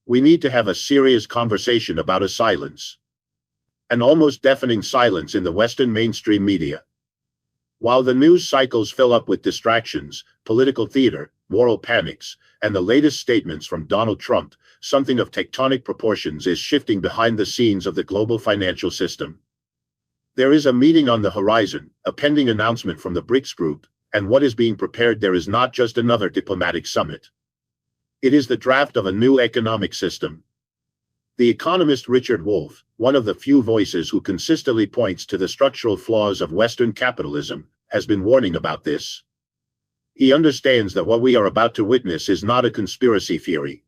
We need to have a serious conversation about a silence. An almost deafening silence in the Western mainstream media. While the news cycles fill up with distractions, political theater, moral panics, and the latest statements from Donald Trump, something of tectonic proportions is shifting behind the scenes of the global financial system. There is a meeting on the horizon, a pending announcement from the BRICS group, and what is being prepared there is not just another diplomatic summit. It is the draft of a new economic system. The economist Richard Wolff, one of the few voices who consistently points to the structural flaws of Western capitalism, has been warning about this. He understands that what we are about to witness is not a conspiracy theory.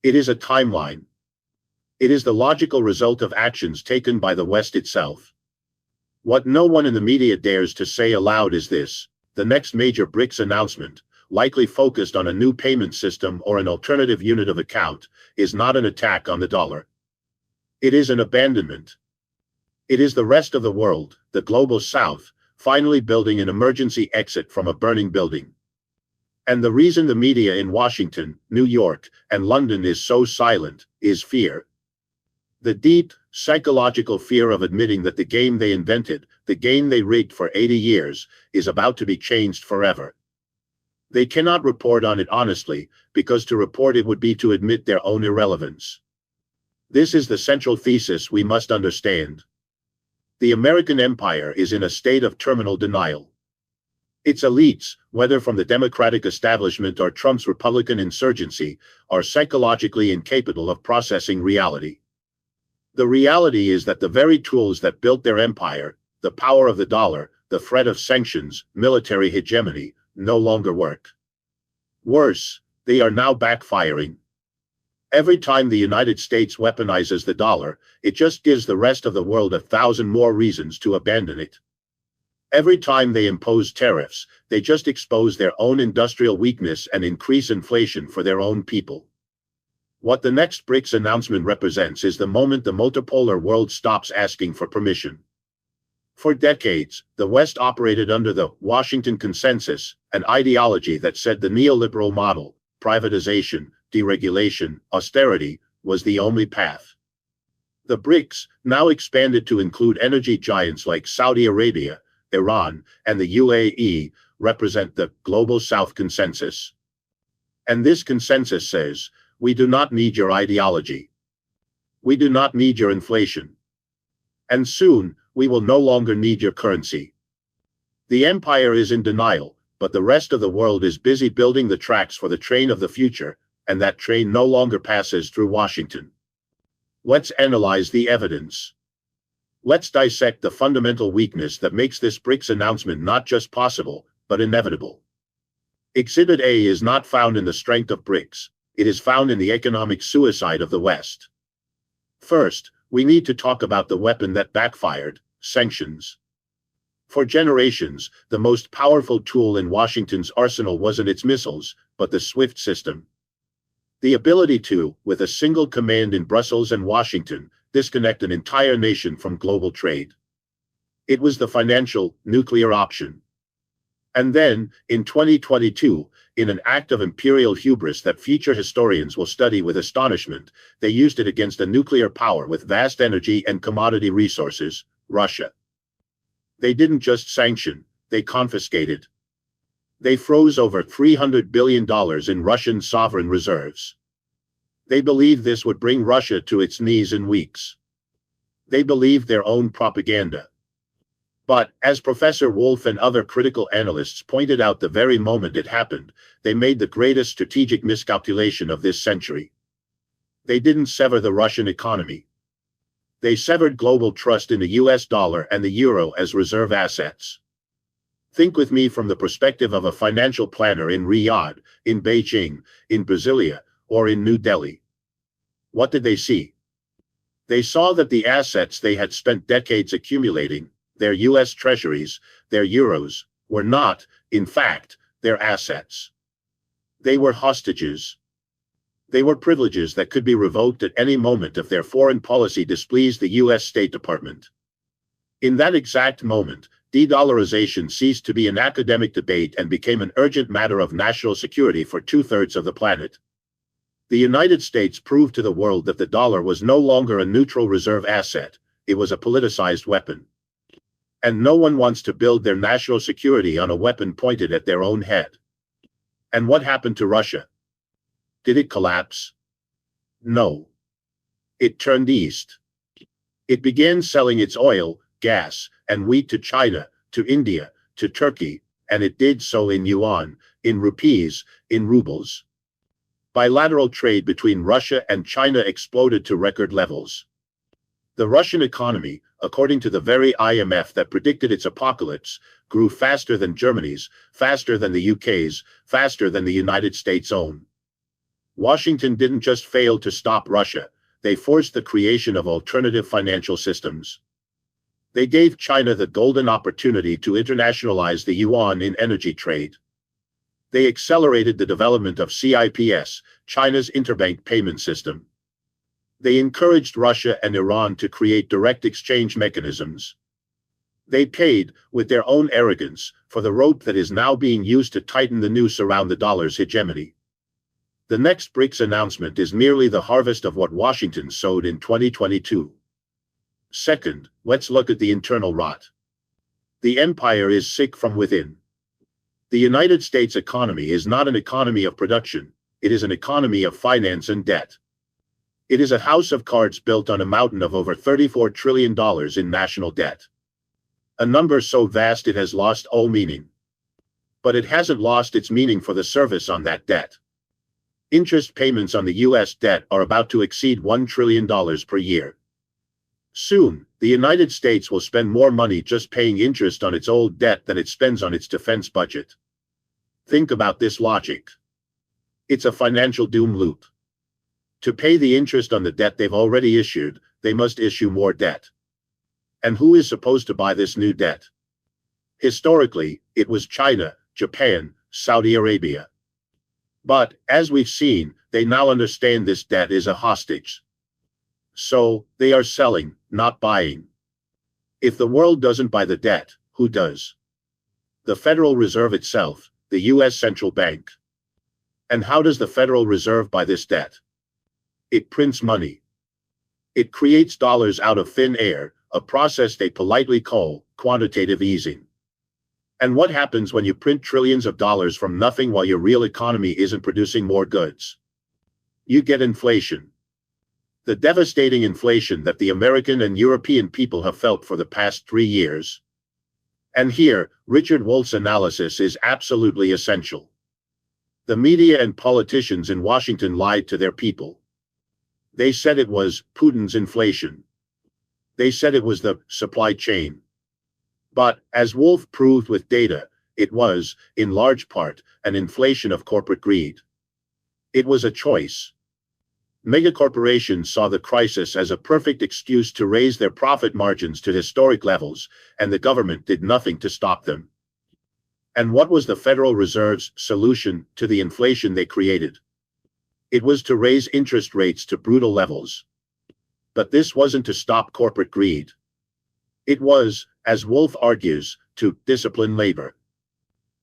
It is a timeline. It is the logical result of actions taken by the West itself. What no one in the media dares to say aloud is this: the next major BRICS announcement, likely focused on a new payment system or an alternative unit of account, is not an attack on the dollar. It is an abandonment. It is the rest of the world, the global South, finally building an emergency exit from a burning building. And the reason the media in Washington, New York, and London is so silent is fear. The deep, psychological fear of admitting that the game they invented, the game they rigged for 80 years, is about to be changed forever. They cannot report on it honestly, because to report it would be to admit their own irrelevance. This is the central thesis we must understand. The American empire is in a state of terminal denial. Its elites, whether from the Democratic establishment or Trump's Republican insurgency, are psychologically incapable of processing reality. The reality is that the very tools that built their empire, the power of the dollar, the threat of sanctions, military hegemony, no longer work. Worse, they are now backfiring. Every time the United States weaponizes the dollar, it just gives the rest of the world 1,000 more reasons to abandon it. Every time they impose tariffs, they just expose their own industrial weakness and increase inflation for their own people. What the next BRICS announcement represents is the moment the multipolar world stops asking for permission. For decades, the West operated under the Washington Consensus, an ideology that said the neoliberal model, privatization, deregulation, austerity, was the only path. The BRICS, now expanded to include energy giants like Saudi Arabia, Iran, and the UAE, represent the Global South Consensus. And this consensus says, we do not need your ideology. We do not need your inflation. And soon, we will no longer need your currency. The empire is in denial, but the rest of the world is busy building the tracks for the train of the future, and that train no longer passes through Washington. Let's analyze the evidence. Let's dissect the fundamental weakness that makes this BRICS announcement not just possible, but inevitable. Exhibit A is not found in the strength of BRICS, it is found in the economic suicide of the West. First, we need to talk about the weapon that backfired: sanctions. For generations, the most powerful tool in Washington's arsenal wasn't its missiles, but the SWIFT system. The ability to, with a single command in Brussels and Washington, disconnect an entire nation from global trade. It was the financial, nuclear option. And then, in 2022, in an act of imperial hubris that future historians will study with astonishment, they used it against a nuclear power with vast energy and commodity resources, Russia. They didn't just sanction, they confiscated. They froze over $300 billion in Russian sovereign reserves. They believed this would bring Russia to its knees in weeks. They believed their own propaganda. But, as Professor Wolff and other critical analysts pointed out the very moment it happened, they made the greatest strategic miscalculation of this century. They didn't sever the Russian economy. They severed global trust in the US dollar and the euro as reserve assets. Think with me from the perspective of a financial planner in Riyadh, in Beijing, in Brasilia, or in New Delhi. What did they see? They saw that the assets they had spent decades accumulating, their US treasuries, their euros, were not, in fact, their assets. They were hostages. They were privileges that could be revoked at any moment if their foreign policy displeased the US State Department. In that exact moment, de-dollarization ceased to be an academic debate and became an urgent matter of national security for 2/3 of the planet. The United States proved to the world that the dollar was no longer a neutral reserve asset, it was a politicized weapon. And no one wants to build their national security on a weapon pointed at their own head. And what happened to Russia? Did it collapse? No. It turned east. It began selling its oil, gas, and wheat to China, to India, to Turkey, and it did so in yuan, in rupees, in rubles. Bilateral trade between Russia and China exploded to record levels. The Russian economy, according to the very IMF that predicted its apocalypse, grew faster than Germany's, faster than the UK's, faster than the United States' own. Washington didn't just fail to stop Russia, they forced the creation of alternative financial systems. They gave China the golden opportunity to internationalize the yuan in energy trade. They accelerated the development of CIPS, China's interbank payment system. They encouraged Russia and Iran to create direct exchange mechanisms. They paid, with their own arrogance, for the rope that is now being used to tighten the noose around the dollar's hegemony. The next BRICS announcement is merely the harvest of what Washington sowed in 2022. Second, let's look at the internal rot. The empire is sick from within. The United States economy is not an economy of production, it is an economy of finance and debt. It is a house of cards built on a mountain of over $34 trillion in national debt. A number so vast it has lost all meaning. But it hasn't lost its meaning for the service on that debt. Interest payments on the U.S. debt are about to exceed $1 trillion per year. Soon, the United States will spend more money just paying interest on its old debt than it spends on its defense budget. Think about this logic. It's a financial doom loop. To pay the interest on the debt they've already issued, they must issue more debt. And who is supposed to buy this new debt? Historically, it was China, Japan, Saudi Arabia. But, as we've seen, they now understand this debt is a hostage. So, they are selling, not buying. If the world doesn't buy the debt, who does? The Federal Reserve itself, the U.S. Central Bank. And how does the Federal Reserve buy this debt? It prints money. It creates dollars out of thin air, a process they politely call quantitative easing. And what happens when you print trillions of dollars from nothing while your real economy isn't producing more goods? You get inflation. The devastating inflation that the American and European people have felt for the past 3 years. And here, Richard Wolff's analysis is absolutely essential. The media and politicians in Washington lied to their people. They said it was Putin's inflation. They said it was the supply chain. But, as Wolff proved with data, it was, in large part, an inflation of corporate greed. It was a choice. Megacorporations saw the crisis as a perfect excuse to raise their profit margins to historic levels, and the government did nothing to stop them. And what was the Federal Reserve's solution to the inflation they created? It was to raise interest rates to brutal levels. But this wasn't to stop corporate greed. It was, as Wolff argues, to discipline labor.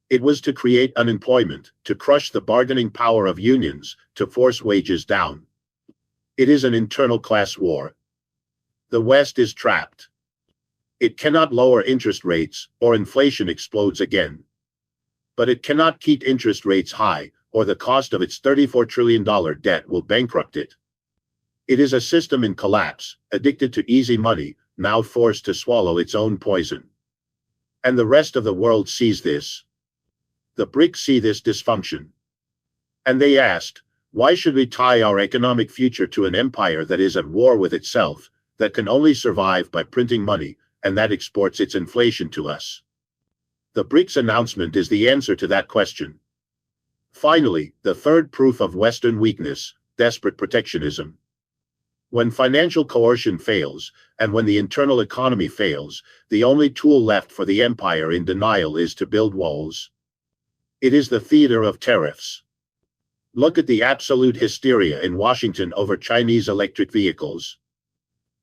It was to create unemployment, to crush the bargaining power of unions, to force wages down. It is an internal class war. The West is trapped. It cannot lower interest rates, or inflation explodes again. But it cannot keep interest rates high, or the cost of its $34 trillion debt will bankrupt it. It is a system in collapse, addicted to easy money, now forced to swallow its own poison. And the rest of the world sees this. The BRICS see this dysfunction. And they asked, why should we tie our economic future to an empire that is at war with itself, that can only survive by printing money, and that exports its inflation to us? The BRICS announcement is the answer to that question. Finally, the third proof of Western weakness, desperate protectionism. When financial coercion fails, and when the internal economy fails, the only tool left for the empire in denial is to build walls. It is the theater of tariffs. Look at the absolute hysteria in Washington over Chinese electric vehicles.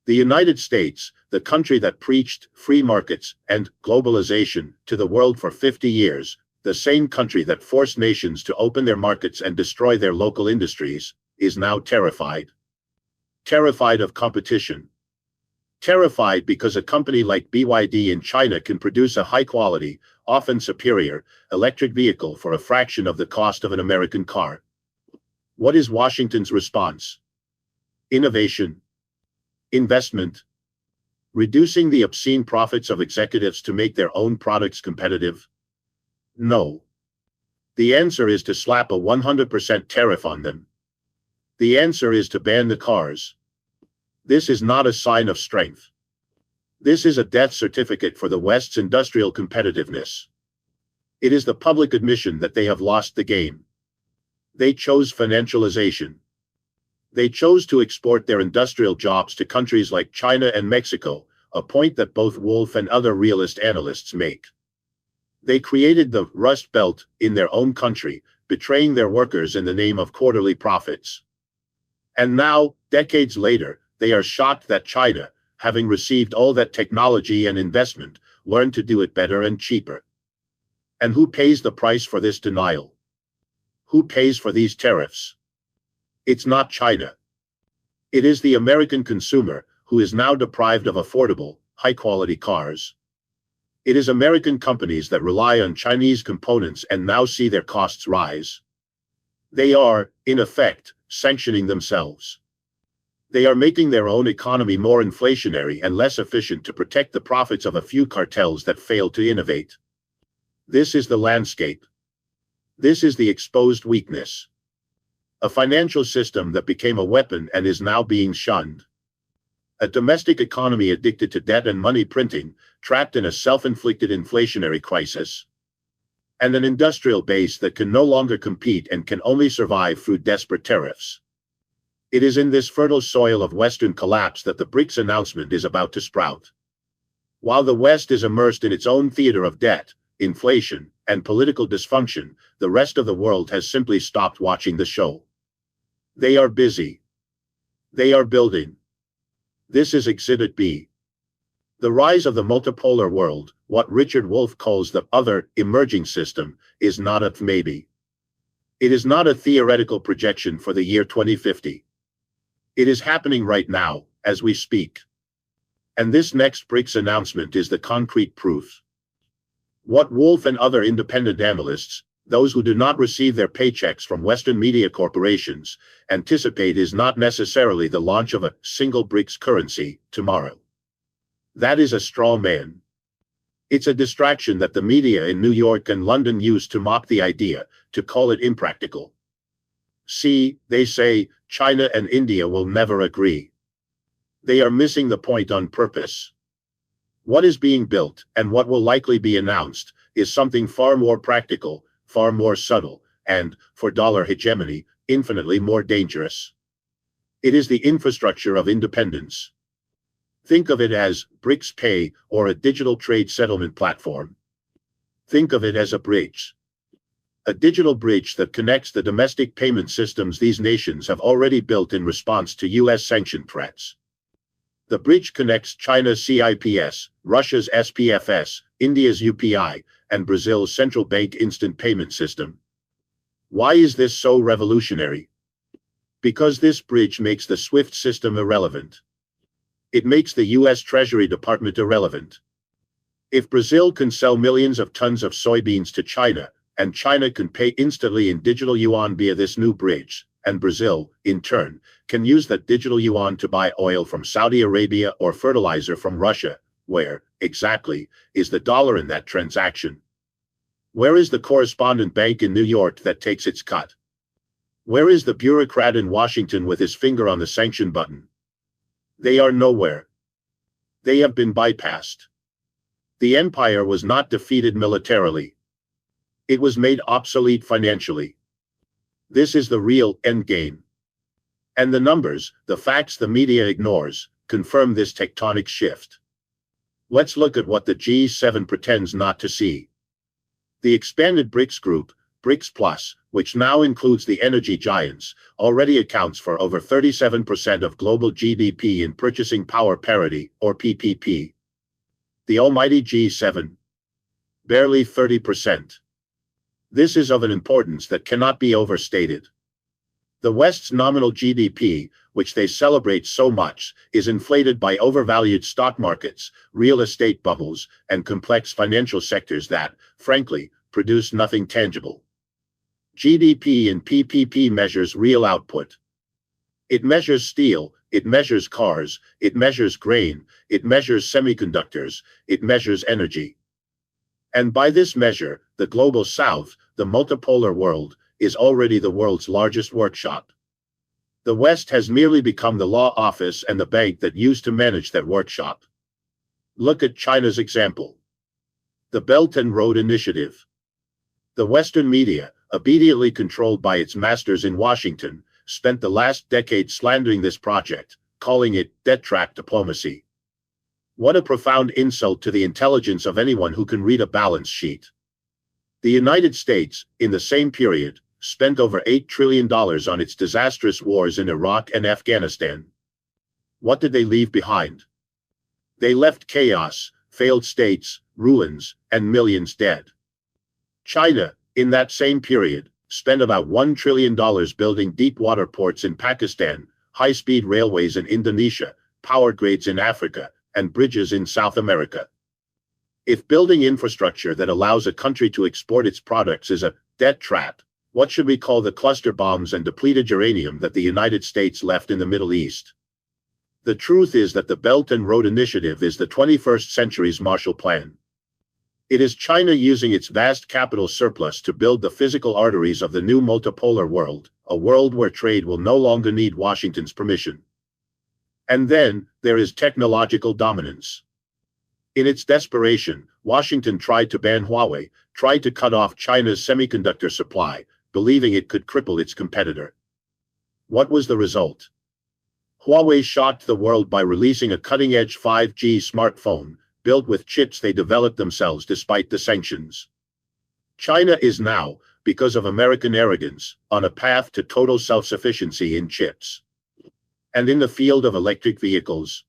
The United States, the country that preached free markets and globalization to the world for 50 years, the same country that forced nations to open their markets and destroy their local industries, is now terrified. Terrified of competition. Terrified because a company like BYD in China can produce a high-quality, often superior, electric vehicle for a fraction of the cost of an American car. What is Washington's response? Innovation. Investment. Reducing the obscene profits of executives to make their own products competitive? No. The answer is to slap a 100% tariff on them. The answer is to ban the cars. This is not a sign of strength. This is a death certificate for the West's industrial competitiveness. It is the public admission that they have lost the game. They chose financialization. They chose to export their industrial jobs to countries like China and Mexico, a point that both Wolff and other realist analysts make. They created the Rust Belt in their own country, betraying their workers in the name of quarterly profits. And now, decades later, they are shocked that China, having received all that technology and investment, learned to do it better and cheaper. And who pays the price for this denial? Who pays for these tariffs? It's not China. It is the American consumer, who is now deprived of affordable, high-quality cars. It is American companies that rely on Chinese components and now see their costs rise. They are, in effect, sanctioning themselves. They are making their own economy more inflationary and less efficient to protect the profits of a few cartels that fail to innovate. This is the landscape. This is the exposed weakness. A financial system that became a weapon and is now being shunned. A domestic economy addicted to debt and money printing, trapped in a self-inflicted inflationary crisis. And an industrial base that can no longer compete and can only survive through desperate tariffs. It is in this fertile soil of Western collapse that the BRICS announcement is about to sprout. While the West is immersed in its own theater of debt, inflation, and political dysfunction, the rest of the world has simply stopped watching the show. They are busy. They are building. This is Exhibit B. The rise of the multipolar world, what Richard Wolff calls the other, emerging system, is not a maybe. It is not a theoretical projection for the year 2050. It is happening right now, as we speak. And this next BRICS announcement is the concrete proof. What Wolff and other independent analysts, those who do not receive their paychecks from Western media corporations, anticipate is not necessarily the launch of a single BRICS currency tomorrow. That is a straw man. It's a distraction that the media in New York and London use to mock the idea, to call it impractical. See, they say, China and India will never agree. They are missing the point on purpose. What is being built, and what will likely be announced, is something far more practical, far more subtle, and, for dollar hegemony, infinitely more dangerous. It is the infrastructure of independence. Think of it as BRICS Pay or a digital trade settlement platform. Think of it as a bridge. A digital bridge that connects the domestic payment systems these nations have already built in response to US sanction threats. The bridge connects China's CIPS, Russia's SPFS, India's UPI, and Brazil's central bank instant payment system. Why is this so revolutionary? Because this bridge makes the SWIFT system irrelevant. It makes the US Treasury Department irrelevant. If Brazil can sell millions of tons of soybeans to China, and China can pay instantly in digital yuan via this new bridge, and Brazil, in turn, can use that digital yuan to buy oil from Saudi Arabia or fertilizer from Russia, where, exactly, is the dollar in that transaction? Where is the correspondent bank in New York that takes its cut? Where is the bureaucrat in Washington with his finger on the sanction button? They are nowhere. They have been bypassed. The empire was not defeated militarily. It was made obsolete financially. This is the real endgame. And the numbers, the facts the media ignores, confirm this tectonic shift. Let's look at what the G7 pretends not to see. The expanded BRICS group, BRICS Plus, which now includes the energy giants, already accounts for over 37% of global GDP in purchasing power parity, or PPP. The almighty G7. Barely 30%. This is of an importance that cannot be overstated. The West's nominal GDP, which they celebrate so much, is inflated by overvalued stock markets, real estate bubbles, and complex financial sectors that, frankly, produce nothing tangible. GDP in PPP measures real output. It measures steel, it measures cars, it measures grain, it measures semiconductors, it measures energy. And by this measure, the global South, the multipolar world, is already the world's largest workshop. The West has merely become the law office and the bank that used to manage that workshop. Look at China's example. The Belt and Road Initiative. The Western media, obediently controlled by its masters in Washington, spent the last decade slandering this project, calling it debt trap diplomacy. What a profound insult to the intelligence of anyone who can read a balance sheet. The United States, in the same period, spent over $8 trillion on its disastrous wars in Iraq and Afghanistan. What did they leave behind? They left chaos, failed states, ruins, and millions dead. China, in that same period, spent about $1 trillion building deep-water ports in Pakistan, high-speed railways in Indonesia, power grids in Africa, and bridges in South America. If building infrastructure that allows a country to export its products is a debt trap, what should we call the cluster bombs and depleted uranium that the United States left in the Middle East? The truth is that the Belt and Road Initiative is the 21st century's Marshall Plan. It is China using its vast capital surplus to build the physical arteries of the new multipolar world, a world where trade will no longer need Washington's permission. And then, there is technological dominance. In its desperation, Washington tried to ban Huawei, tried to cut off China's semiconductor supply, believing it could cripple its competitor. What was the result? Huawei shocked the world by releasing a cutting-edge 5G smartphone, built with chips they developed themselves despite the sanctions. China is now, because of American arrogance, on a path to total self-sufficiency in chips. And in the field of electric vehicles,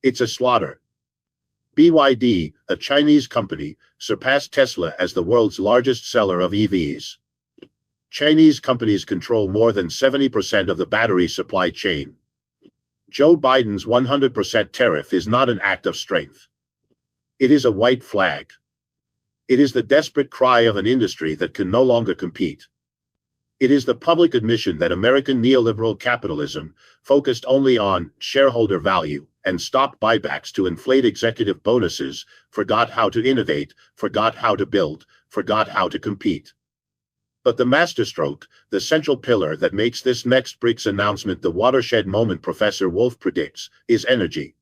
it's a slaughter. BYD, a Chinese company, surpassed Tesla as the world's largest seller of EVs. Chinese companies control more than 70% of the battery supply chain. Joe Biden's 100% tariff is not an act of strength. It is a white flag. It is the desperate cry of an industry that can no longer compete. It is the public admission that American neoliberal capitalism, focused only on shareholder value and stock buybacks to inflate executive bonuses, forgot how to innovate, forgot how to build, forgot how to compete. But the masterstroke, the central pillar that makes this next BRICS announcement the watershed moment Professor Wolff predicts, is energy.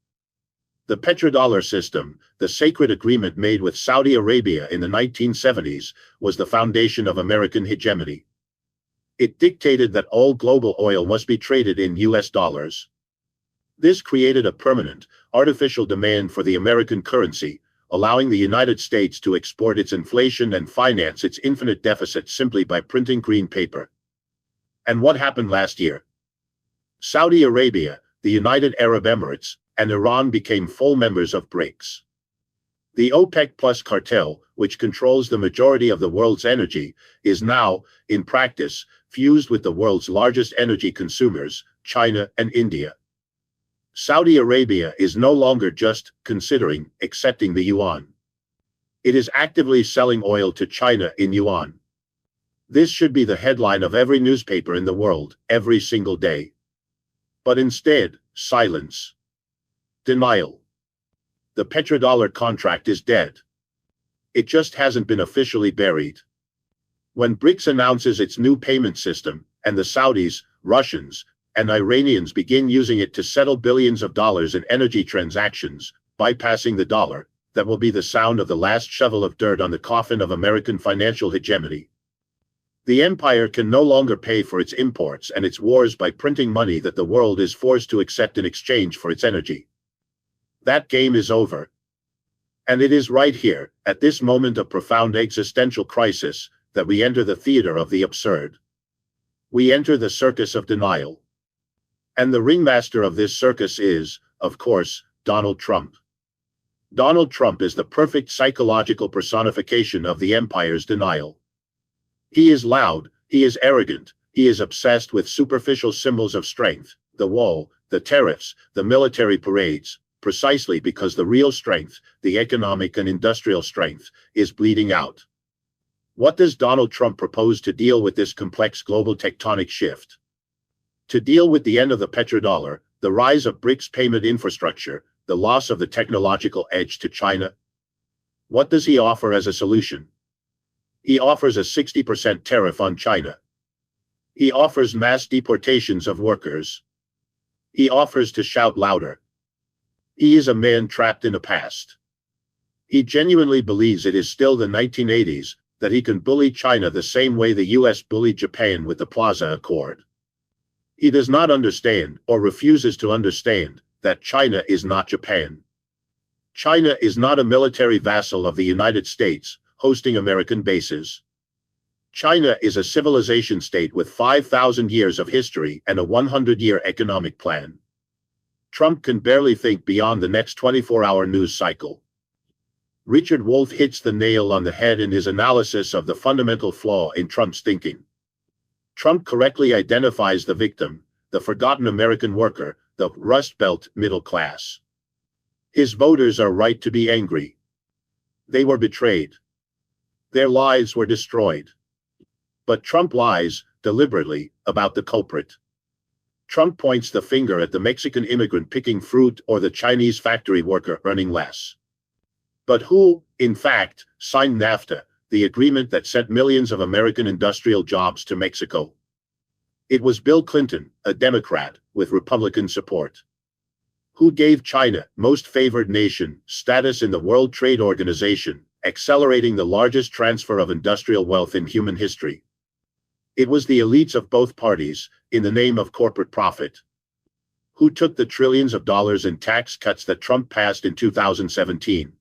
The petrodollar system, the sacred agreement made with Saudi Arabia in the 1970s, was the foundation of American hegemony. It dictated that all global oil must be traded in US dollars. This created a permanent, artificial demand for the American currency, allowing the United States to export its inflation and finance its infinite deficit simply by printing green paper. And what happened last year? Saudi Arabia, the United Arab Emirates, and Iran became full members of BRICS. The OPEC Plus cartel, which controls the majority of the world's energy, is now, in practice, fused with the world's largest energy consumers, China and India. Saudi Arabia is no longer just considering accepting the yuan. It is actively selling oil to China in yuan. This should be the headline of every newspaper in the world, every single day. But instead, silence. Denial. The petrodollar contract is dead. It just hasn't been officially buried. When BRICS announces its new payment system, and the Saudis, Russians, and Iranians begin using it to settle billions of dollars in energy transactions, bypassing the dollar, that will be the sound of the last shovel of dirt on the coffin of American financial hegemony. The empire can no longer pay for its imports and its wars by printing money that the world is forced to accept in exchange for its energy. That game is over. And it is right here, at this moment of profound existential crisis, that we enter the theater of the absurd. We enter the circus of denial. And the ringmaster of this circus is, of course, Donald Trump. Donald Trump is the perfect psychological personification of the empire's denial. He is loud, he is arrogant, He is obsessed with superficial symbols of strength, the wall, the tariffs, the military parades, precisely because the real strength, the economic and industrial strength, is bleeding out. What does Donald Trump propose to deal with this complex global tectonic shift? To deal with the end of the petrodollar, the rise of BRICS payment infrastructure, the loss of the technological edge to China? What does he offer as a solution? He offers a 60% tariff on China. He offers mass deportations of workers. He offers to shout louder. He is a man trapped in a past. He genuinely believes it is still the 1980s, that he can bully China the same way the US bullied Japan with the Plaza Accord. He does not understand, or refuses to understand, that China is not Japan. China is not a military vassal of the United States, hosting American bases. China is a civilization state with 5,000 years of history and a 100-year economic plan. Trump can barely think beyond the next 24-hour news cycle. Richard Wolff hits the nail on the head in his analysis of the fundamental flaw in Trump's thinking. Trump correctly identifies the victim, the forgotten American worker, the Rust Belt middle class. His voters are right to be angry. They were betrayed. Their lives were destroyed. But Trump lies, deliberately, about the culprit. Trump points the finger at the Mexican immigrant picking fruit or the Chinese factory worker earning less. But who, in fact, signed NAFTA, the agreement that sent millions of American industrial jobs to Mexico? It was Bill Clinton, a Democrat, with Republican support. Who gave China, most favored nation, status in the World Trade Organization, accelerating the largest transfer of industrial wealth in human history? It was the elites of both parties, in the name of corporate profit. Who took the trillions of dollars in tax cuts that Trump passed in 2017?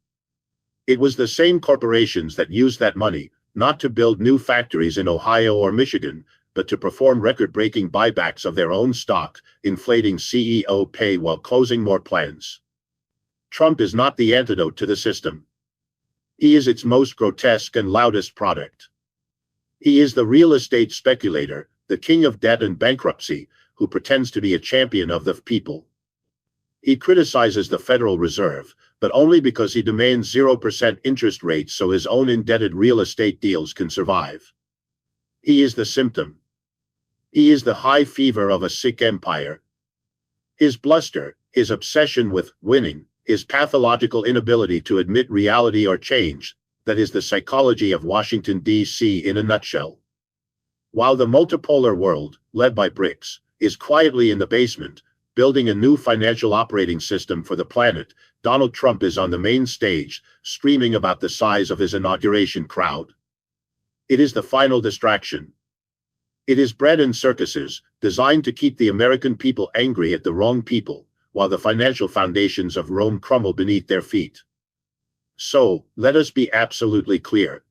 It was the same corporations that used that money, not to build new factories in Ohio or Michigan, but to perform record-breaking buybacks of their own stock, inflating CEO pay while closing more plants. Trump is not the antidote to the system. He is its most grotesque and loudest product. He is the real estate speculator, the king of debt and bankruptcy, who pretends to be a champion of the people. He criticizes the Federal Reserve, but only because he demands 0% interest rates so his own indebted real estate deals can survive. He is the symptom. He is the high fever of a sick empire. His bluster, his obsession with winning, his pathological inability to admit reality or change, that is the psychology of Washington, D.C. in a nutshell. While the multipolar world, led by BRICS, is quietly in the basement, building a new financial operating system for the planet, Donald Trump is on the main stage, screaming about the size of his inauguration crowd. It is the final distraction. It is bread and circuses, designed to keep the American people angry at the wrong people, while the financial foundations of Rome crumble beneath their feet. So, let us be absolutely clear.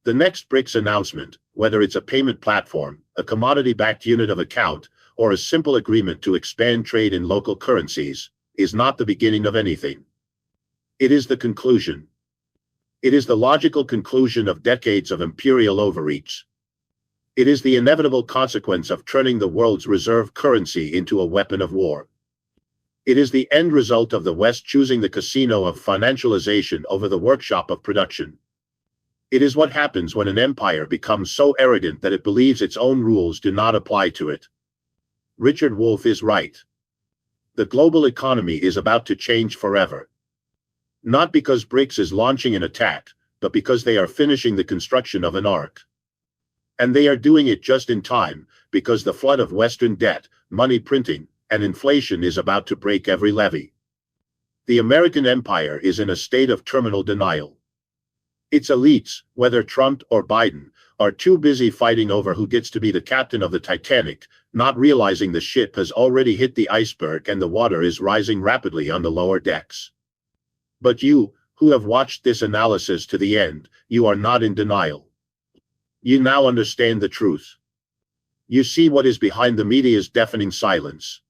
The next BRICS announcement, whether it's a payment platform, a commodity-backed unit of account, or a simple agreement to expand trade in local currencies, is not the beginning of anything. It is the conclusion. It is the logical conclusion of decades of imperial overreach. It is the inevitable consequence of turning the world's reserve currency into a weapon of war. It is the end result of the West choosing the casino of financialization over the workshop of production. It is what happens when an empire becomes so arrogant that it believes its own rules do not apply to it. Richard Wolff is right. The global economy is about to change forever. Not because BRICS is launching an attack, but because they are finishing the construction of an ark. And they are doing it just in time, because the flood of Western debt, money printing, and inflation is about to break every levee. The American empire is in a state of terminal denial. Its elites, whether Trump or Biden, are too busy fighting over who gets to be the captain of the Titanic, not realizing the ship has already hit the iceberg and the water is rising rapidly on the lower decks. But you, who have watched this analysis to the end, you are not in denial. You now understand the truth. You see what is behind the media's deafening silence.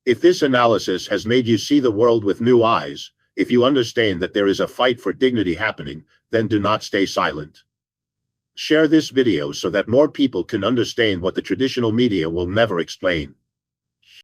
If this analysis has made you see the world with new eyes, if you understand that there is a fight for dignity happening, then do not stay silent. Share this video so that more people can understand what the traditional media will never explain.